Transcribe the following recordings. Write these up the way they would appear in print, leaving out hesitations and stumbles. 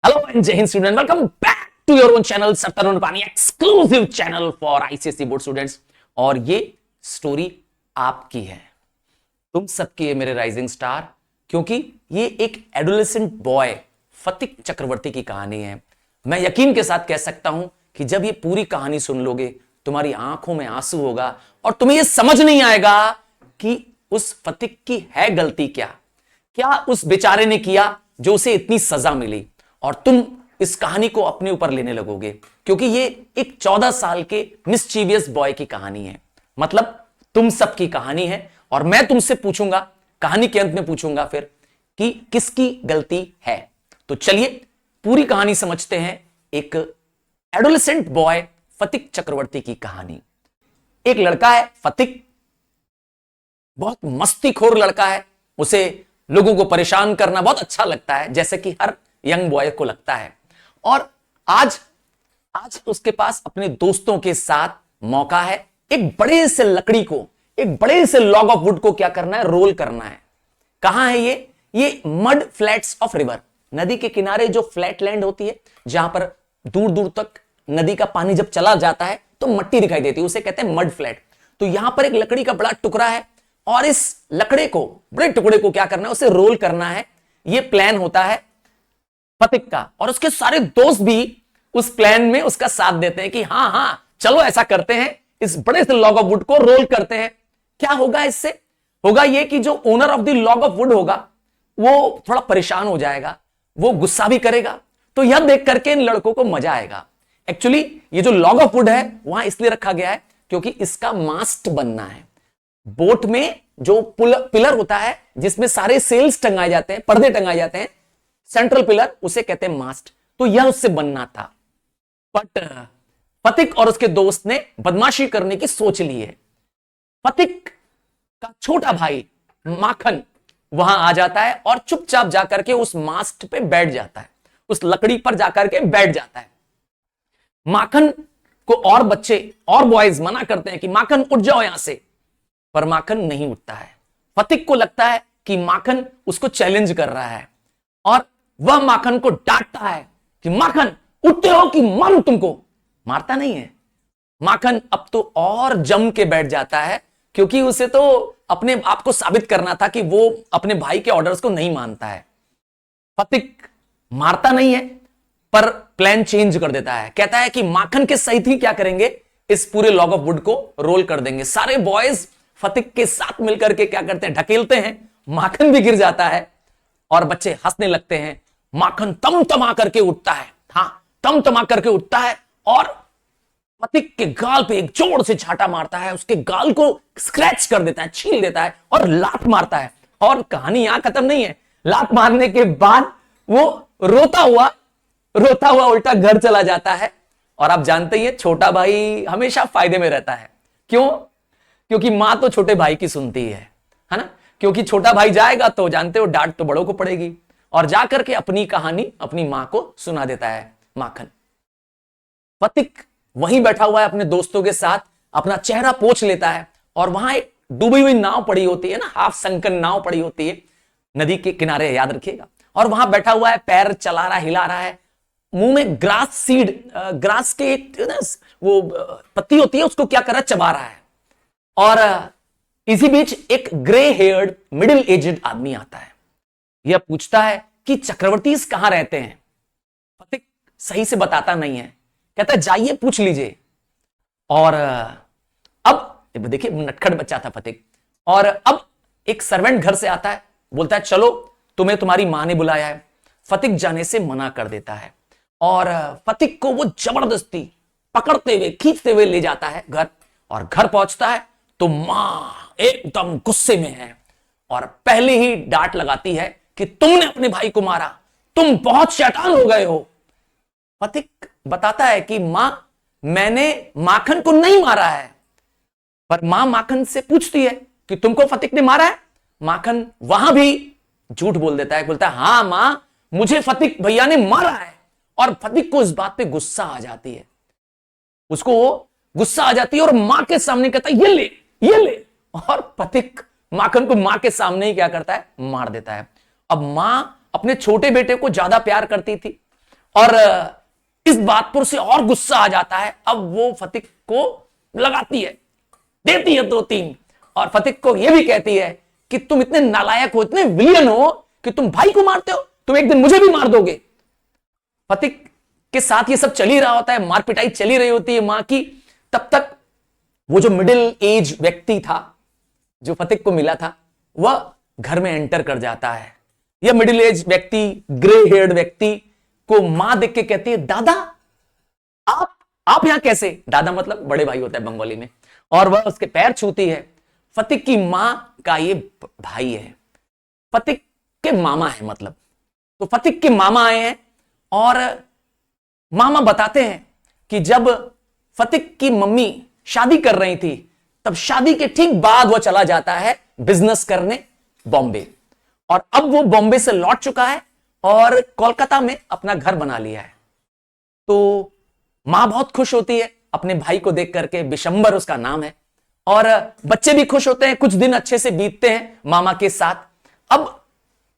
Hello and Jai Hind student, welcome back to your own channel Sir Tarun Pani, exclusive channel for ICSE board students। और ये story आपकी है, तुम सबकी है मेरे राइजिंग स्टार, क्योंकि ये एक एडोलेसेंट बॉय फतिक चक्रवर्ती की कहानी है। मैं यकीन के साथ कह सकता हूं कि जब ये पूरी कहानी सुन लोगे तुम्हारी आंखों में आंसू होगा और तुम्हें ये समझ नहीं आएगा कि उस फतिक की है गलती क्या, क्या उस बेचारे ने किया जो उसे इतनी सजा मिली, और तुम इस कहानी को अपने ऊपर लेने लगोगे, क्योंकि ये एक 14 साल के मिसचीवियस बॉय की कहानी है। मतलब तुम सबकी कहानी है। और मैं तुमसे पूछूंगा, कहानी के अंत में पूछूंगा फिर कि किसकी गलती है। तो चलिए पूरी कहानी समझते हैं। एक एडोलेसेंट बॉय फतिक चक्रवर्ती की कहानी। एक लड़का है फतिक, बहुत मस्तीखोर लड़का है। उसे लोगों को परेशान करना बहुत अच्छा लगता है, जैसे कि हर यंग बॉय को लगता है। और आज उसके पास अपने दोस्तों के साथ मौका है एक बड़े से लकड़ी को, एक बड़े से लॉग ऑफ वुड को क्या करना है, रोल करना है। कहां है ये मड फ्लैट्स ऑफ रिवर, नदी के किनारे जो फ्लैट लैंड होती है, जहां पर दूर दूर तक नदी का पानी जब चला जाता है तो मट्टी दिखाई देती है, उसे कहते हैं मड फ्लैट। तो यहां पर एक लकड़ी का बड़ा टुकड़ा है और इस लकड़े को, बड़े टुकड़े को क्या करना है, उसे रोल करना है। यह प्लान होता है फतिक का, और उसके सारे दोस्त भी उस प्लान में उसका साथ देते हैं कि हां हां चलो ऐसा करते हैं, इस बड़े से लॉग ऑफ वुड को रोल करते हैं। क्या होगा इससे? होगा यह कि जो owner of the log of would होगा वो थोड़ा परेशान हो जाएगा, वो गुस्सा भी करेगा। तो यह देख करके इन लड़कों को मजा आएगा। एक्चुअली ये जो लॉग ऑफ वुड है वहां इसलिए रखा गया है क्योंकि इसका मास्ट बनना है। बोट में जो पिलर होता है जिसमें सारे सेल्स टंगाए जाते हैं, पर्दे टंगाए जाते हैं, सेंट्रल पिलर, उसे कहते हैं मास्ट। तो यह उससे बनना था, बट फतिक और उसके दोस्त ने बदमाशी करने की सोच ली है। फतिक का छोटा भाई माखन वहां आ जाता है और चुपचाप जाकर के उस मास्ट पे बैठ जाता है, उस लकड़ी पर जाकर के बैठ जाता है। माखन को और बच्चे और बॉयज मना करते हैं कि माखन उठ जाओ यहां से, पर माखन नहीं उठता है। फतिक को लगता है कि माखन उसको चैलेंज कर रहा है और वह माखन को डांटता है कि माखन उठते हो कि मारूं तुमको। मारता नहीं है। माखन अब तो और जम के बैठ जाता है, क्योंकि उसे तो अपने आप को साबित करना था कि वो अपने भाई के ऑर्डर्स को नहीं मानता है। फतिक मारता नहीं है, पर प्लान चेंज कर देता है। कहता है कि माखन के सहित ही क्या करेंगे, इस पूरे लॉग ऑफ वुड को रोल कर देंगे। सारे बॉयज फतिक के साथ मिलकर के क्या करते हैं, ढकेलते हैं। माखन भी गिर जाता है और बच्चे हंसने लगते हैं। माखन तमा करके उठता है, हाँ तमा करके उठता है और फतिक के गाल पे एक जोर से झाटा मारता है, उसके गाल को स्क्रैच कर देता है, छील देता है और लात मारता है। और कहानी यहां खत्म नहीं है। लात मारने के बाद वो रोता हुआ उल्टा घर चला जाता है। और आप जानते ही छोटा भाई हमेशा फायदे में रहता है। क्यों? क्योंकि मां तो छोटे भाई की सुनती है ना। क्योंकि छोटा भाई जाएगा तो जानते हो डांट तो बड़ों को पड़ेगी, और जाकर के अपनी कहानी अपनी मां को सुना देता है माखन। फतिक वहीं बैठा हुआ है अपने दोस्तों के साथ, अपना चेहरा पोंछ लेता है, और वहां एक डूबी हुई नाव पड़ी होती है ना, हाफ संकन नाव पड़ी होती है नदी के किनारे, याद रखिएगा। और वहां बैठा हुआ है, पैर चला रहा, हिला रहा है, मुंह में ग्रास सीड, ग्रास के वो पत्ती होती है, उसको क्या कर रहा है, चबा रहा है। और इसी बीच एक ग्रे हेयर्ड मिडिल एजेड आदमी आता है। यह पूछता है कि चक्रवर्ती कहां रहते हैं। फतिक सही से बताता नहीं है, कहता है जाइए पूछ लीजिए। और अब देखिए नटखट बच्चा था फतिक। और अब एक सर्वेंट घर से आता है, बोलता है चलो तुम्हें तुम्हारी मां ने बुलाया है। फतिक जाने से मना कर देता है और फतिक को वो जबरदस्ती पकड़ते हुए, खींचते हुए ले जाता है घर। और घर पहुंचता है तो मां एकदम गुस्से में है और पहले ही डांट लगाती है कि तुमने अपने भाई को मारा, तुम बहुत शैतान हो गए हो। फतिक बताता है कि मां, मैंने माखन को नहीं मारा है। पर मां माखन से पूछती है कि तुमको फतिक ने मारा है। माखन वहां भी झूठ बोल देता है, बोलता है हाँ मां, मुझे फतिक भैया ने मारा है। और फतिक को इस बात पे गुस्सा आ जाती है, उसको गुस्सा आ जाती है और मां के सामने कहता है ये ले। और फतिक माखन को मां के सामने ही क्या करता है, मार देता है। अब मां अपने छोटे बेटे को ज्यादा प्यार करती थी, और इस बात पर उसे और गुस्सा आ जाता है। अब वो फतिक को लगाती है, देती है 2-3, और फतिक को यह भी कहती है कि तुम इतने नालायक हो, इतने विलियन हो कि तुम भाई को मारते हो, तुम एक दिन मुझे भी मार दोगे। फतिक के साथ ये सब चल ही रहा होता है, मार पिटाई चली रही होती है मां की। तब तक वो जो मिडिल एज व्यक्ति था जो फतिक को मिला था, वह घर में एंटर कर जाता है। यह मिडिल एज व्यक्ति, ग्रे हेयर्ड व्यक्ति को मां देख के कहती है, दादा आप यहां कैसे? दादा मतलब बड़े भाई होता है बंगाली में। और वह उसके पैर छूती है। फतिक की मां का ये भाई है, फतिक के मामा है मतलब। तो फतिक के मामा आए हैं और मामा बताते हैं कि जब फतिक की मम्मी शादी कर रही थी, तब शादी के ठीक बाद वह चला जाता है बिजनेस करने बॉम्बे, और अब वो बॉम्बे से लौट चुका है और कोलकाता में अपना घर बना लिया है। तो मां बहुत खुश होती है अपने भाई को देख करके, बिशंबर उसका नाम है, और बच्चे भी खुश होते हैं। कुछ दिन अच्छे से बीतते हैं मामा के साथ। अब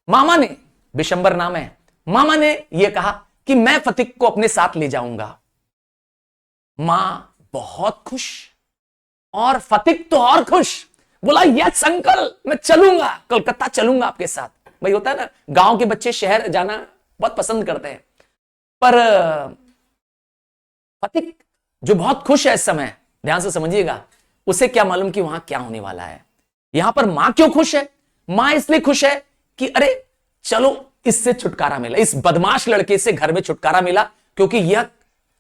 मामा ने, बिशंबर नाम है, मामा ने यह कहा कि मैं फतिक को अपने साथ ले जाऊंगा। मां बहुत खुश और फतिक तो और खुश, बोला यस अंकल, मैं चलूंगा, कलकत्ता चलूंगा आपके साथ। भाई होता है ना, गांव के बच्चे शहर जाना बहुत पसंद करते हैं। पर फतिक जो बहुत खुश है इस समय, ध्यान से समझिएगा, उसे क्या मालूम कि वहां क्या होने वाला है। यहां पर मां क्यों खुश है? मां इसलिए खुश है कि अरे चलो इससे छुटकारा मिला, इस बदमाश लड़के से घर में छुटकारा मिला। क्योंकि यह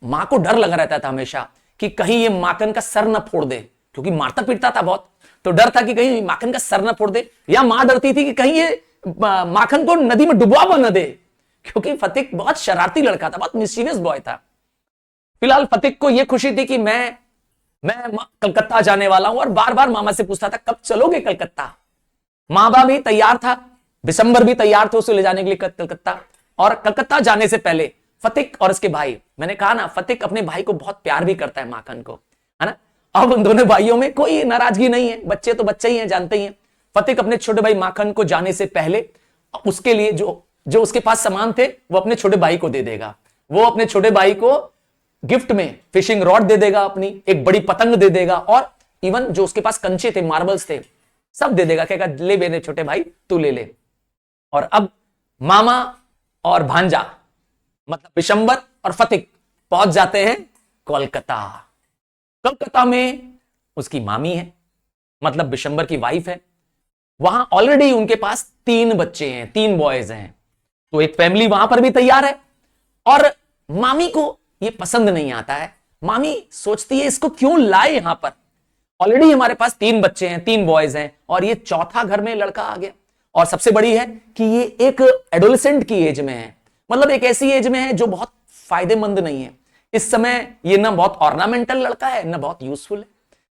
मां को डर लगा रहता था हमेशा कि कहीं ये माखन का सर न फोड़ दे, क्योंकि मारता पीटता था बहुत, तो डर था कि कहीं माखन का सर न फोड़ दे। या मां डरती थी कि कहीं ये माखन को नदी में डुबवा न दे, क्योंकि फतिक बहुत शरारती लड़का था, बहुत मिस्चीवियस बॉय था। फिलहाल फतिक को यह खुशी थी कि मैं कलकत्ता जाने वाला हूं, और बार बार मामा से पूछता था कब चलोगे कलकत्ता। मां बाप भी तैयार था, बिशंबर भी तैयार थे उसे ले जाने के लिए कलकत्ता। और कलकत्ता जाने से पहले फतिक और उसके भाई, मैंने कहा ना फतिक अपने भाई को बहुत प्यार भी करता है, माखन को, है ना। अब उन दोनों भाइयों में कोई नाराजगी नहीं है, बच्चे तो बच्चे ही हैं, जानते ही हैं। फतिक अपने छोटे भाई माखन को जाने से पहले उसके लिए जो उसके पास सामान थे वो अपने छोटे भाई को दे देगा। वो अपने छोटे भाई को गिफ्ट में फिशिंग रॉड दे देगा, अपनी एक बड़ी पतंग दे देगा, और इवन जो उसके पास कंचे थे, मार्बल्स थे, सब दे देगा। कहेगा ले मेरे छोटे भाई, तू ले ले। और अब मामा और भांजा मतलब बिशंबर और फतिक पहुंच जाते हैं कोलकाता। कोलकाता में उसकी मामी है, मतलब बिशंबर की वाइफ है। वहां ऑलरेडी उनके पास 3 बच्चे हैं, 3 बॉयज हैं। तो एक फैमिली वहां पर भी तैयार है। और मामी को ये पसंद नहीं आता है। मामी सोचती है इसको क्यों लाए यहां पर, ऑलरेडी हमारे पास 3 बच्चे हैं, 3 बॉयज हैं, और ये चौथा घर में लड़का आ गया। और सबसे बड़ी है कि ये एक एडोलेसेंट की एज में है, मतलब एक ऐसी एज में है जो बहुत फायदेमंद नहीं है। इस समय ये ना बहुत ऑर्नामेंटल लड़का है, ना बहुत यूजफुल है,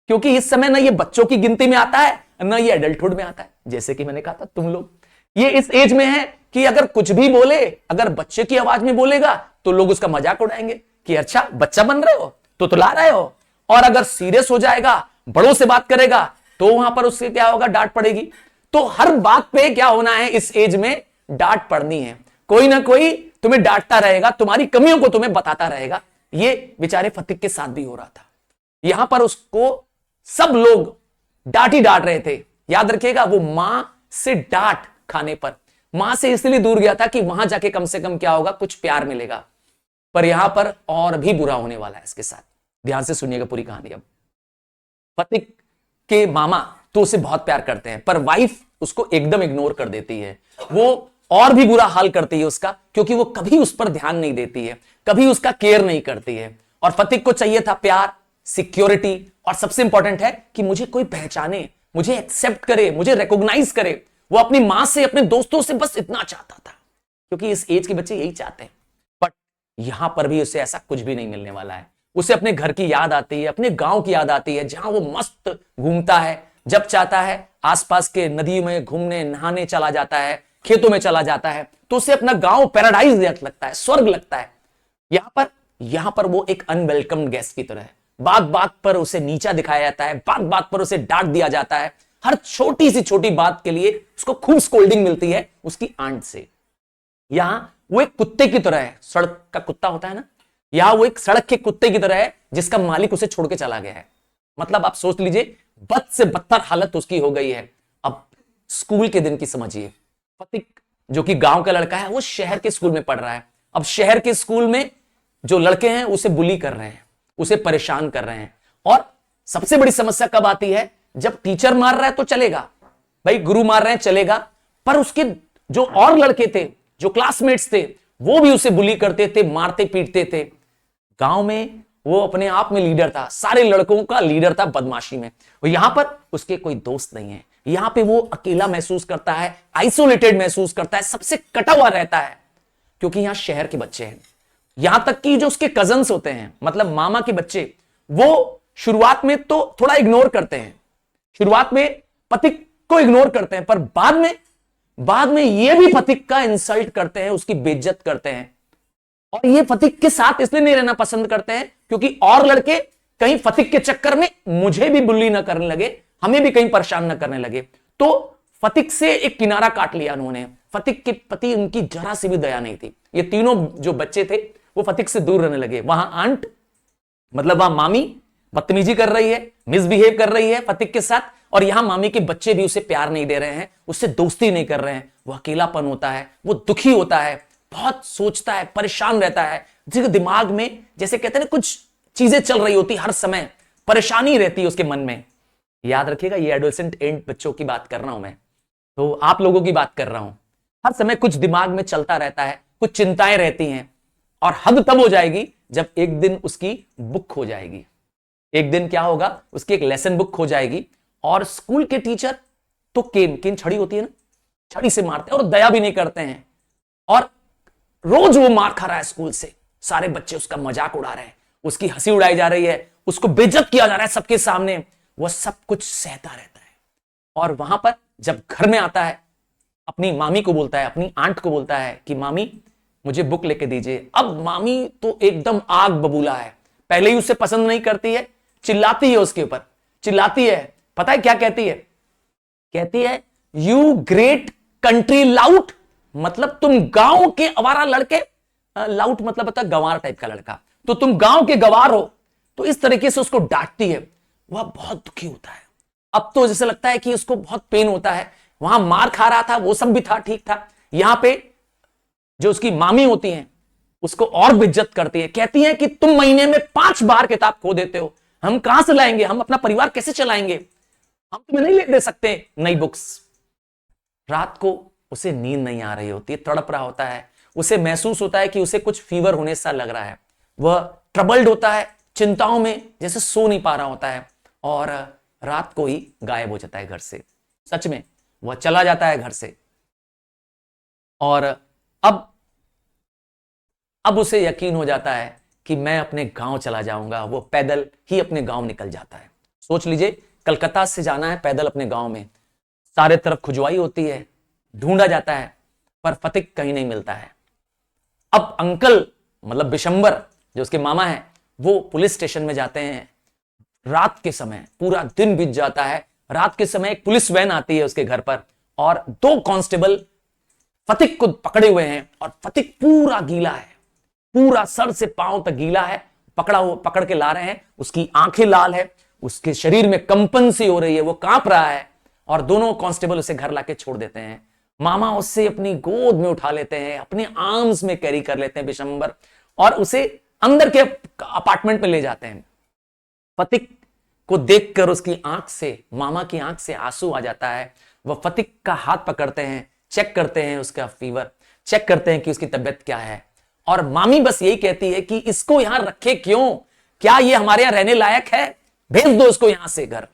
क्योंकि इस समय ना ये बच्चों की गिनती में आता है, ना ये एडल्टहुड में आता है। जैसे कि मैंने कहा था, तुम लोग ये इस एज में है कि अगर कुछ भी बोले, अगर बच्चे की आवाज में बोलेगा तो लोग उसका मजाक उड़ाएंगे कि अच्छा बच्चा बन रहे हो, तो तुला रहे हो। और अगर सीरियस हो जाएगा, बड़ों से बात करेगा, तो वहां पर उससे क्या होगा, डांट पड़ेगी। तो हर बात पे क्या होना है, इस एज में डांट पड़नी है। कोई ना कोई तुम्हें डांटता रहेगा, तुम्हारी कमियों को तुम्हें बताता रहेगा। ये बेचारे फतिक के साथ भी हो रहा था। यहां पर उसको सब लोग डांट ही डांट रहे थे। याद रखिएगा, वो मां से डांट खाने पर, मां से इसलिए दूर गया था कि वहां जाके कम से कम क्या होगा, कुछ प्यार मिलेगा। पर यहां पर और भी बुरा होने वाला है इसके साथ। ध्यान से सुनिएगा पूरी कहानी। अब फतिक के मामा तो उसे बहुत प्यार करते हैं, पर वाइफ उसको एकदम इग्नोर कर देती है। वो और भी बुरा हाल करती है उसका, क्योंकि वो कभी उस पर ध्यान नहीं देती है, कभी उसका केयर नहीं करती है। और फतिक को चाहिए था प्यार, सिक्योरिटी, और सबसे इंपॉर्टेंट है कि मुझे कोई पहचाने, मुझे एक्सेप्ट करे, मुझे रिकॉग्नाइज करे। वो अपनी मां से, अपने दोस्तों से बस इतना चाहता था, क्योंकि इस एज के बच्चे यही चाहते हैं। बट यहां पर भी उसे ऐसा कुछ भी नहीं मिलने वाला है। उसे अपने घर की याद आती है, अपने गांव की याद आती है, जहां वो मस्त घूमता है, जब चाहता है आसपास के नदी में घूमने नहाने चला जाता है, खेतों में चला जाता है। तो उसे अपना गांव पैराडाइज लगता है, स्वर्ग लगता है। यहां पर वो एक अनवेलकम्ड गेस्ट की तरह है। बात बात पर उसे नीचा दिखाया जाता है, बात बात पर उसे डांट दिया जाता है। हर छोटी सी छोटी बात के लिए उसको खूब स्कोल्डिंग मिलती है उसकी आंट से। यहां वो एक कुत्ते की तरह है, सड़क का कुत्ता होता है ना, या वो एक सड़क के कुत्ते की तरह है जिसका मालिक उसे छोड़ के चला गया है। मतलब आप सोच लीजिए, बद से बदतर हालत उसकी हो गई है। अब स्कूल के दिन की समझिए, फतिक जो कि गांव का लड़का है, वो शहर के स्कूल में पढ़ रहा है। अब शहर के स्कूल में जो लड़के हैं उसे बुली कर रहे हैं, उसे परेशान कर रहे हैं। और सबसे बड़ी समस्या कब आती है, जब टीचर मार रहा है तो चलेगा, भाई गुरु मार रहे हैं चलेगा, पर उसके जो और लड़के थे, जो क्लासमेट्स थे, वो भी उसे बुली करते थे, मारते पीटते थे। गांव में वो अपने आप में लीडर था, सारे लड़कों का लीडर था बदमाशी में। और यहां पर उसके कोई दोस्त नहीं है, यहां पे वो अकेला महसूस करता है, आइसोलेटेड महसूस करता है, सबसे कटा हुआ रहता है, क्योंकि यहां शहर के बच्चे हैं। यहां तक कि जो उसके कजन्स होते हैं, मतलब मामा के बच्चे, वो शुरुआत में तो थोड़ा इग्नोर करते हैं, शुरुआत में पथिक को इग्नोर करते हैं, पर बाद में ये भी फतिक का इंसल्ट करते हैं, उसकी बेइज्जत करते हैं। और ये फतिक के साथ इसलिए नहीं रहना पसंद करते हैं क्योंकि और लड़के कहीं फतिक के चक्कर में मुझे भी बुली ना करने लगे, हमें भी कहीं परेशान ना करने लगे। तो फतिक से एक किनारा काट लिया उन्होंने। फतिक के प्रति उनकी जरा सी भी दया नहीं थी। ये तीनों जो बच्चे थे वो फतिक से दूर रहने लगे। वहां आंट, मतलब वहां मामी बदतमीजी कर रही है, मिसबिहेव कर रही है फतिक के साथ, और यहां मामी के बच्चे भी उसे प्यार नहीं दे रहे हैं, उससे दोस्ती नहीं कर रहे हैं। वो अकेलापन होता है, वो दुखी होता है, बहुत सोचता है, परेशान रहता है। जिसके दिमाग में जैसे कहते हैं ना, कुछ चीजें चल रही होती, हर समय परेशानी रहती है उसके मन में। याद रखिएगा, ये एडोलेसेंट एंड बच्चों की बात कर रहा हूं मैं, तो आप लोगों की बात कर रहा हूं। हर समय कुछ दिमाग में चलता रहता है, कुछ चिंताएं रहती हैं, और हद तब हो जाएगी जब एक दिन उसकी बुक खो जाएगी। एक दिन क्या होगा, उसकी एक लेसन बुक खो जाएगी, और स्कूल के टीचर तो केन छड़ी होती है ना, छड़ी से मारते हैं और दया भी नहीं करते हैं। और रोज वो मार खा रहा है स्कूल से, सारे बच्चे उसका मजाक उड़ा रहे हैं, उसकी हंसी उड़ाई जा रही है, उसको बेइज्जत किया जा रहा है सबके सामने। वह सब कुछ सहता रहता है, और वहां पर जब घर में आता है, अपनी मामी को बोलता है, अपनी आंट को बोलता है कि मामी मुझे बुक लेके दीजिए। अब मामी तो एकदम आग बबूला है, पहले ही उसे पसंद नहीं करती है, चिल्लाती है उसके ऊपर, चिल्लाती है। पता है क्या कहती है? कहती है, यू ग्रेट कंट्री लाउट, मतलब तुम गांव के आवारा लड़के, लाउट मतलब होता है गंवार टाइप का लड़का, तो तुम गांव के गंवार हो। तो इस तरीके से उसको डांटती है। वह बहुत दुखी होता है। अब तो जैसे लगता है कि उसको बहुत पेन होता है। वहां मार खा रहा था, वो सब भी था, ठीक था। यहां पे जो उसकी मामी होती हैं उसको और बेइज्जत करती है, कहती हैं कि तुम महीने में 5 बार किताब खो देते हो, हम कहां से लाएंगे, हम अपना परिवार कैसे चलाएंगे, हम तुम्हें नहीं दे सकते नई बुक्स। रात को उसे नींद नहीं आ रही होती है, तड़प रहा होता है, उसे महसूस होता है कि उसे कुछ फीवर होने सा लग रहा है। वह ट्रबल्ड होता है, चिंताओं में जैसे सो नहीं पा रहा होता है, और रात को ही गायब हो जाता है घर से। सच में वह चला जाता है घर से। और अब उसे यकीन हो जाता है कि मैं अपने गांव चला जाऊंगा। वो पैदल ही अपने गांव निकल जाता है। सोच लीजिए, कलकत्ता से जाना है पैदल अपने गांव में, सारे तरफ खुजवाई होती है, ढूंढा जाता है, पर फतिक कहीं नहीं मिलता है। अब अंकल, मतलब बिशंबर जो उसके मामा हैं, वो पुलिस स्टेशन में जाते हैं। रात के समय, पूरा दिन बीत जाता है, रात के समय एक पुलिस वैन आती है उसके घर पर, और 2 कांस्टेबल फतिक को पकड़े हुए हैं, और फतिक पूरा गीला है, पूरा सर से पांव तक गीला है, पकड़ के ला रहे हैं। उसकी आंखें लाल है, उसके शरीर में कंपन सी हो रही है, वो कांप रहा है, और दोनों कांस्टेबल उसे घर लाके छोड़ देते हैं। मामा उससे अपनी गोद में उठा लेते हैं, अपने आर्म्स में कैरी कर लेते हैं बिशंबर, और उसे अंदर के अपार्टमेंट में ले जाते हैं। फतिक को देखकर उसकी आंख से, मामा की आंख से आंसू आ जाता है। वह फतिक का हाथ पकड़ते हैं, चेक करते हैं उसका फीवर, चेक करते हैं कि उसकी तबीयत क्या है। और मामी बस यही कहती है कि इसको यहां रखे क्यों, क्या ये हमारे यहां रहने लायक है, भेज दो इसको यहां से घर।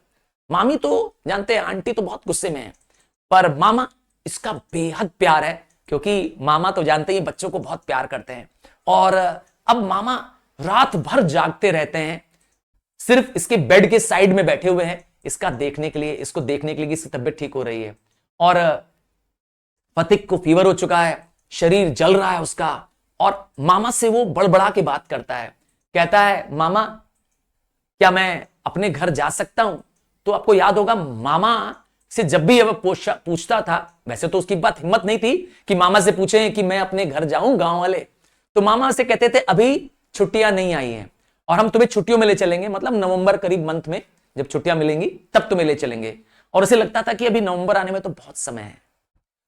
मामी तो जानते हैं, आंटी तो बहुत गुस्से में है, पर मामा इसका बेहद प्यार है, क्योंकि मामा तो जानते ही बच्चों को बहुत प्यार करते हैं। और अब मामा रात भर जागते रहते हैं, सिर्फ इसके बेड के साइड में बैठे हुए हैं, इसको देखने के लिए कि इसकी तबीयत ठीक हो रही है। और फतिक को फीवर हो चुका है, शरीर जल रहा है उसका, और मामा से वो बड़बड़ा के बात करता है, कहता है, मामा क्या मैं अपने घर जा सकता हूं? तो आपको याद होगा, मामा से जब भी अब पूछता था, वैसे तो उसकी बात हिम्मत नहीं थी कि मामा से पूछे कि मैं अपने घर जाऊं गांव वाले, तो मामा से कहते थे अभी छुट्टियां नहीं आई हैं और हम तुम्हें छुट्टियों में ले चलेंगे, मतलब नवंबर करीब मंथ में जब छुट्टियां मिलेंगी तब तुम्हें ले चलेंगे। और उसे लगता था कि अभी नवंबर आने में तो बहुत समय है।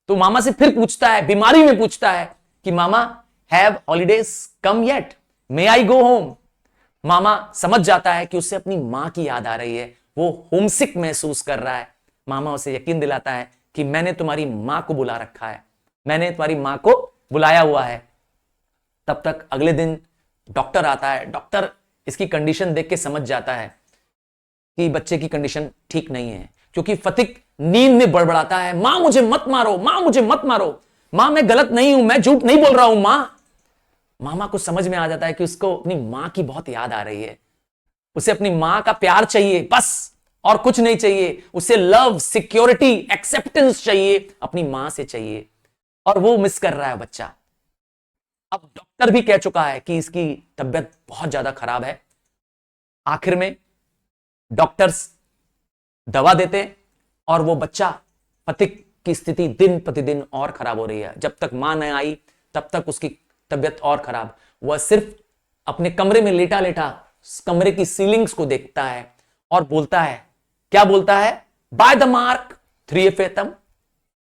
तो मामा से फिर पूछता है, बीमारी में पूछता है कि मामा have holidays come yet, may I go home. मामा समझ जाता है कि उसे अपनी मां की याद आ रही है, वो होमसिक महसूस कर रहा है। मामा उसे यकीन दिलाता है कि मैंने तुम्हारी मां को बुला रखा है, मैंने तुम्हारी मां को बुलाया हुआ है। तब तक अगले दिन डॉक्टर आता है। डॉक्टर इसकी कंडीशन देख के समझ जाता है कि बच्चे की कंडीशन ठीक नहीं है, क्योंकि फतिक नींद में बड़बड़ाता है, मां मुझे मत मारो, मां मुझे मत मारो, मां मैं गलत नहीं हूं, मैं झूठ नहीं बोल रहा हूं मां। मामा को समझ में आ जाता है कि उसको अपनी मां की बहुत याद आ रही है, उसे अपनी मां का प्यार चाहिए बस, और कुछ नहीं चाहिए। उसे लव, सिक्योरिटी, एक्सेप्टेंस चाहिए, अपनी मां से चाहिए, और वो मिस कर रहा है बच्चा। अब डॉक्टर भी कह चुका है कि इसकी तबीयत बहुत ज्यादा खराब है। आखिर में डॉक्टर्स दवा देते हैं और वो बच्चा, फतिक की स्थिति दिन प्रतिदिन और खराब हो रही है। जब तक मां न आई तब तक उसकी तबीयत और खराब। वह सिर्फ अपने कमरे में लेटा लेटा कमरे की सीलिंग्स को देखता है और बोलता है, क्या बोलता है, by the mark 3 fathom,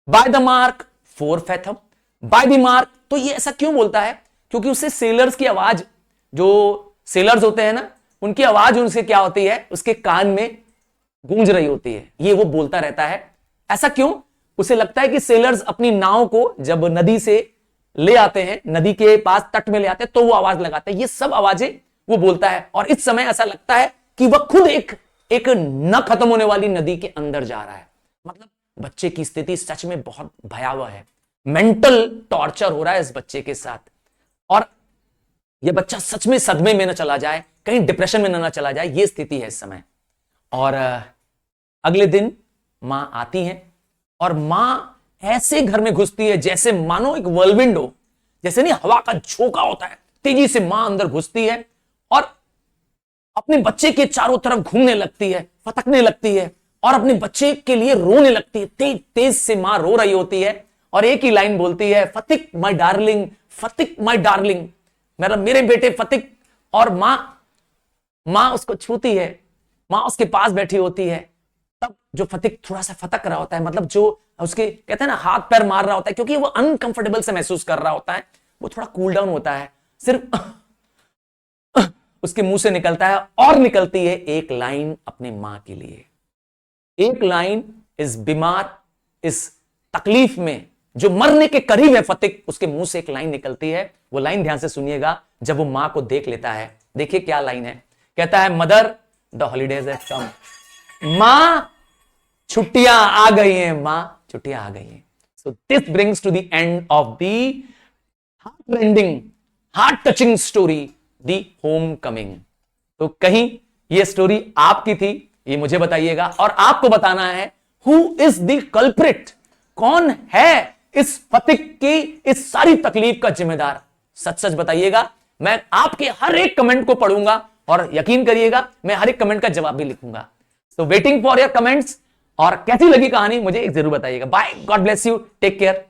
by the mark 4 fathom, by the mark. तो ये ऐसा क्यों बोलता है? क्योंकि उसे सेलर्स की आवाज, जो सेलर्स होते हैं ना, उनकी आवाज उनसे क्या होती है, उसके कान में गूंज रही होती है, ये वो बोलता रहता है। ऐसा क्यों? उसे लगता है कि सेलर्स अपनी नाव को जब नदी से ले आते हैं, नदी के पास तट में ले आते हैं, तो वो आवाज लगाते हैं। ये सब आवाजें वो बोलता है, और इस समय ऐसा लगता है कि वह खुद एक न खत्म होने वाली नदी के अंदर जा रहा है। मतलब बच्चे की स्थिति सच में बहुत भयावह है, मेंटल टॉर्चर हो रहा है इस बच्चे के साथ, और यह बच्चा सच में सदमे में न चला जाए, कहीं डिप्रेशन में न चला जाए, यह स्थिति है इस समय। और अगले दिन मां आती है, और मां ऐसे घर में घुसती है जैसे मानो एक व्हर्लविंड हो, जैसे नहीं हवा का झोंका होता है, तेजी से मां अंदर घुसती है और अपने बच्चे के चारों तरफ घूमने लगती है, फटकने लगती है, और अपने बच्चे के लिए रोने लगती है। तेज तेज से मां रो रही होती है और एक ही लाइन बोलती है, फतिक माय डार्लिंग, फतिक माय डार्लिंग, मेरे बेटे फतिक। और मां उसको छूती है, मां उसके पास बैठी होती है। तब जो फतिक थोड़ा सा फटक रहा होता है, मतलब जो उसके कहते हैं ना हाथ पैर मार रहा होता है, क्योंकि वो अनकंफर्टेबल से महसूस कर रहा होता है, वो थोड़ा कूल डाउन होता है। सिर्फ उसके मुंह से निकलता है, और निकलती है एक लाइन अपने मां के लिए। एक लाइन इस बीमार, इस तकलीफ में जो मरने के करीब है फतिक, उसके मुंह से एक लाइन निकलती है। वो लाइन ध्यान से सुनिएगा। जब वो मां को देख लेता है, देखिए क्या लाइन है। कहता है, mother the holidays have come, मां छुट्टियां आ गई हैं, मां छुट्टियां आ गई हैं। So this brings to the end of the heart rending, heart touching story, the homecoming. तो कहीं ये स्टोरी आपकी थी, ये मुझे बताइएगा, और आपको बताना है हु इज द कल्प्रिट, कौन है इस फतिक की इस सारी तकलीफ का जिम्मेदार। सच सच बताइएगा, मैं आपके हर एक कमेंट को पढ़ूंगा, और यकीन करिएगा मैं हर एक कमेंट का जवाब भी लिखूंगा। So waiting for your comments, और कैसी लगी कहानी मुझे एक जरूर बताइएगा। Bye, God bless you, take care.